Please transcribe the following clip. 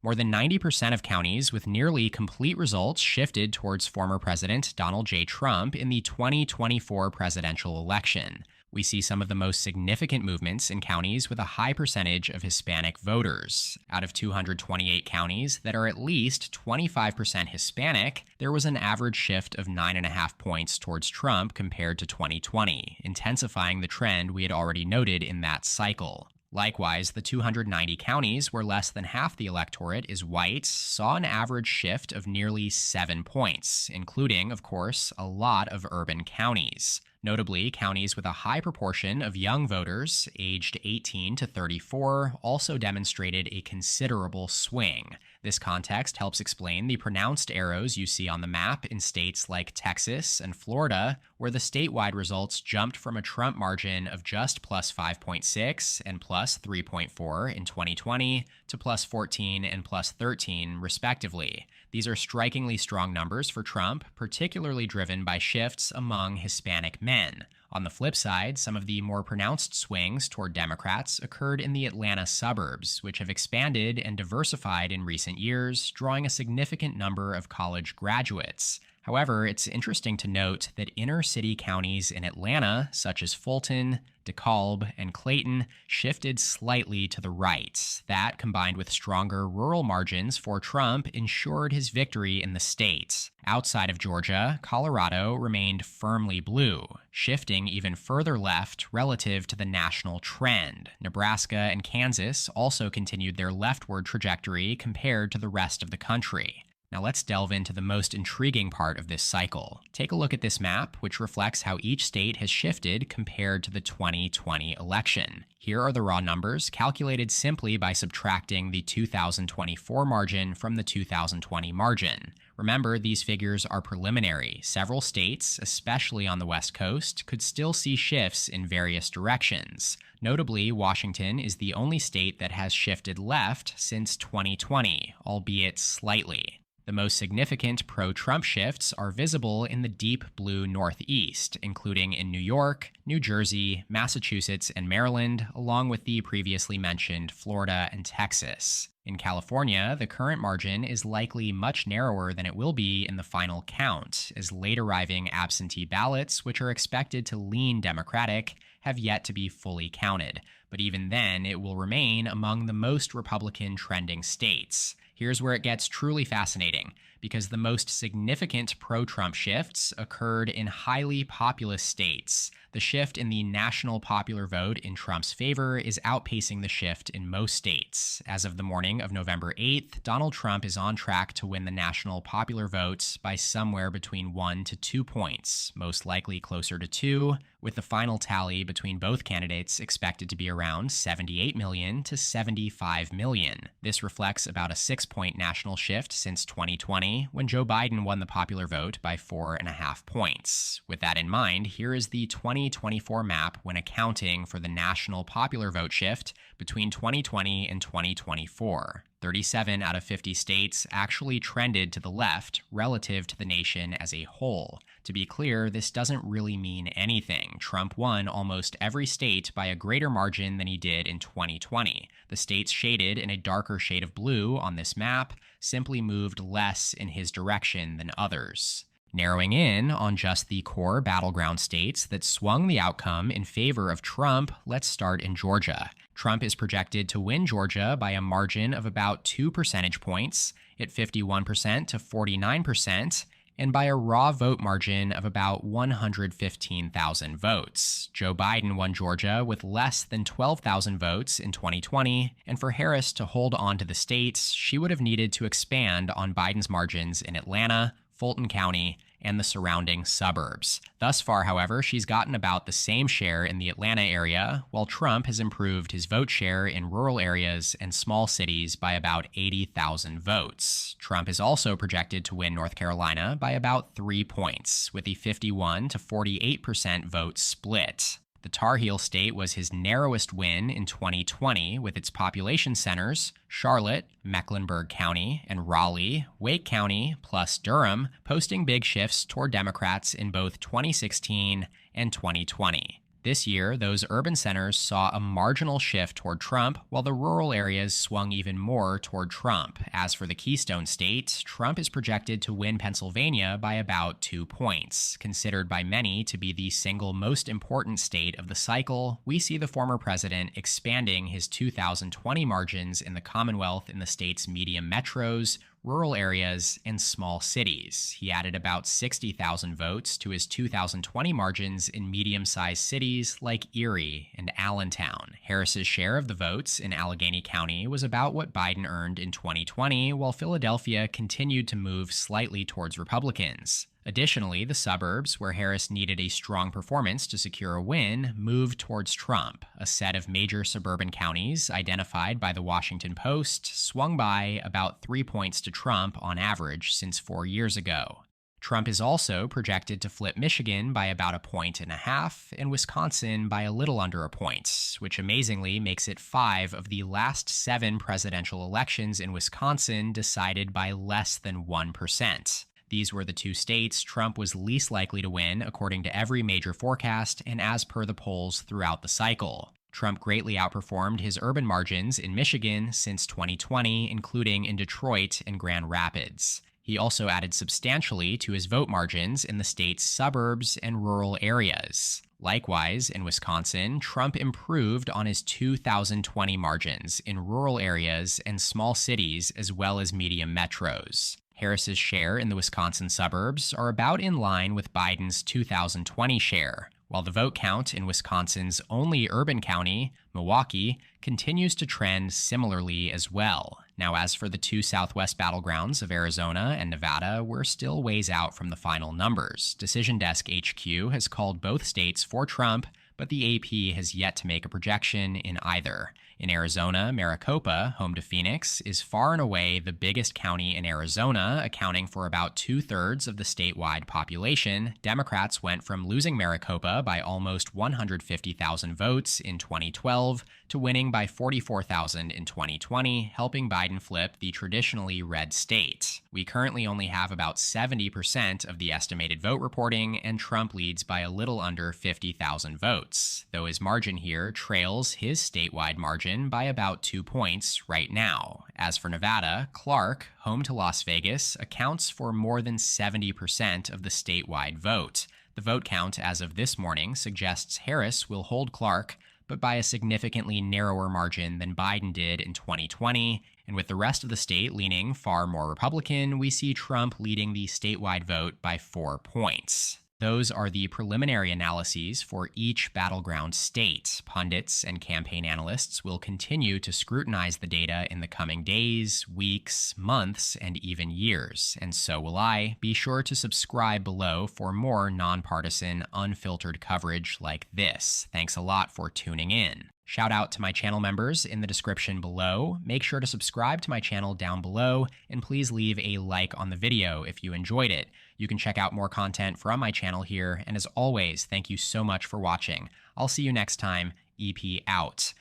More than 90% of counties with nearly complete results shifted towards former President Donald J. Trump in the 2024 presidential election. We see some of the most significant movements in counties with a high percentage of Hispanic voters. Out of 228 counties that are at least 25% Hispanic, there was an average shift of 9.5 points towards Trump compared to 2020, intensifying the trend we had already noted in that cycle. Likewise, the 290 counties where less than half the electorate is white saw an average shift of nearly 7 points, including, of course, a lot of urban counties. Notably, counties with a high proportion of young voters, aged 18 to 34, also demonstrated a considerable swing. This context helps explain the pronounced arrows you see on the map in states like Texas and Florida, where the statewide results jumped from a Trump margin of just plus 5.6 and plus 3.4 in 2020 to plus 14 and plus 13, respectively. These are strikingly strong numbers for Trump, particularly driven by shifts among Hispanic men. On the flip side, some of the more pronounced swings toward Democrats occurred in the Atlanta suburbs, which have expanded and diversified in recent years, drawing a significant number of college graduates. However, it's interesting to note that inner-city counties in Atlanta, such as Fulton, DeKalb, and Clayton, shifted slightly to the right. That, combined with stronger rural margins for Trump, ensured his victory in the state. Outside of Georgia, Colorado remained firmly blue, shifting even further left relative to the national trend. Nebraska and Kansas also continued their leftward trajectory compared to the rest of the country. Now let's delve into the most intriguing part of this cycle. Take a look at this map, which reflects how each state has shifted compared to the 2020 election. Here are the raw numbers, calculated simply by subtracting the 2024 margin from the 2020 margin. Remember, these figures are preliminary. Several states, especially on the West Coast, could still see shifts in various directions. Notably, Washington is the only state that has shifted left since 2020, albeit slightly. The most significant pro-Trump shifts are visible in the deep blue Northeast, including in New York, New Jersey, Massachusetts, and Maryland, along with the previously mentioned Florida and Texas. In California, the current margin is likely much narrower than it will be in the final count, as late-arriving absentee ballots, which are expected to lean Democratic, have yet to be fully counted. But even then, it will remain among the most Republican trending states. Here's where it gets truly fascinating, because the most significant pro-Trump shifts occurred in highly populous states. The shift in the national popular vote in Trump's favor is outpacing the shift in most states. As of the morning of November 8th, Donald Trump is on track to win the national popular vote by somewhere between 1 to 2 points, most likely closer to 2, with the final tally between both candidates expected to be around 78 million to 75 million. This reflects about a 6-point national shift since 2020, when Joe Biden won the popular vote by 4.5 points. With that in mind, here is the 2024 map when accounting for the national popular vote shift between 2020 and 2024. 37 out of 50 states actually trended to the left relative to the nation as a whole. To be clear, this doesn't really mean anything. Trump won almost every state by a greater margin than he did in 2020. The states shaded in a darker shade of blue on this map simply moved less in his direction than others. Narrowing in on just the core battleground states that swung the outcome in favor of Trump, let's start in Georgia. Trump is projected to win Georgia by a margin of about 2 percentage points, at 51% to 49%, and by a raw vote margin of about 115,000 votes. Joe Biden won Georgia with less than 12,000 votes in 2020, and for Harris to hold on to the state, she would have needed to expand on Biden's margins in Atlanta, Fulton County, and the surrounding suburbs. Thus far, however, she's gotten about the same share in the Atlanta area, while Trump has improved his vote share in rural areas and small cities by about 80,000 votes. Trump is also projected to win North Carolina by about 3 points, with a 51 to 48% vote split. The Tar Heel state was his narrowest win in 2020, with its population centers, Charlotte, Mecklenburg County, and Raleigh, Wake County, plus Durham, posting big shifts toward Democrats in both 2016 and 2020. This year, those urban centers saw a marginal shift toward Trump, while the rural areas swung even more toward Trump. As for the Keystone State, Trump is projected to win Pennsylvania by about 2 points. Considered by many to be the single most important state of the cycle, we see the former president expanding his 2020 margins in the Commonwealth in the state's medium metros, rural areas, and small cities. He added about 60,000 votes to his 2020 margins in medium-sized cities like Erie and Allentown. Harris's share of the votes in Allegheny County was about what Biden earned in 2020, while Philadelphia continued to move slightly towards Republicans. Additionally, the suburbs, where Harris needed a strong performance to secure a win, moved towards Trump. A set of major suburban counties, identified by the Washington Post, swung by about 3 points to Trump on average since 4 years ago. Trump is also projected to flip Michigan by about 1.5 points and Wisconsin by a little under a point, which amazingly makes it 5 of the last 7 presidential elections in Wisconsin decided by less than 1%. These were the 2 states Trump was least likely to win, according to every major forecast and as per the polls throughout the cycle. Trump greatly outperformed his urban margins in Michigan since 2020, including in Detroit and Grand Rapids. He also added substantially to his vote margins in the state's suburbs and rural areas. Likewise, in Wisconsin, Trump improved on his 2020 margins in rural areas and small cities as well as medium metros. Harris's share in the Wisconsin suburbs are about in line with Biden's 2020 share, while the vote count in Wisconsin's only urban county, Milwaukee, continues to trend similarly as well. Now, as for the 2 Southwest battlegrounds of Arizona and Nevada, we're still ways out from the final numbers. Decision Desk HQ has called both states for Trump, but the AP has yet to make a projection in either. In Arizona, Maricopa, home to Phoenix, is far and away the biggest county in Arizona, accounting for about 2/3 of the statewide population. Democrats went from losing Maricopa by almost 150,000 votes in 2012 to winning by 44,000 in 2020, helping Biden flip the traditionally red state. We currently only have about 70% of the estimated vote reporting, and Trump leads by a little under 50,000 votes, though his margin here trails his statewide margin by about 2 points right now. As for Nevada, Clark, home to Las Vegas, accounts for more than 70% of the statewide vote. The vote count as of this morning suggests Harris will hold Clark, but by a significantly narrower margin than Biden did in 2020. And with the rest of the state leaning far more Republican, we see Trump leading the statewide vote by 4 points. Those are the preliminary analyses for each battleground state. Pundits and campaign analysts will continue to scrutinize the data in the coming days, weeks, months, and even years. And so will I. Be sure to subscribe below for more nonpartisan, unfiltered coverage like this. Thanks a lot for tuning in. Shout out to my channel members in the description below. Make sure to subscribe to my channel down below, and please leave a like on the video if you enjoyed it. You can check out more content from my channel here, and as always, thank you so much for watching. I'll see you next time. EP out.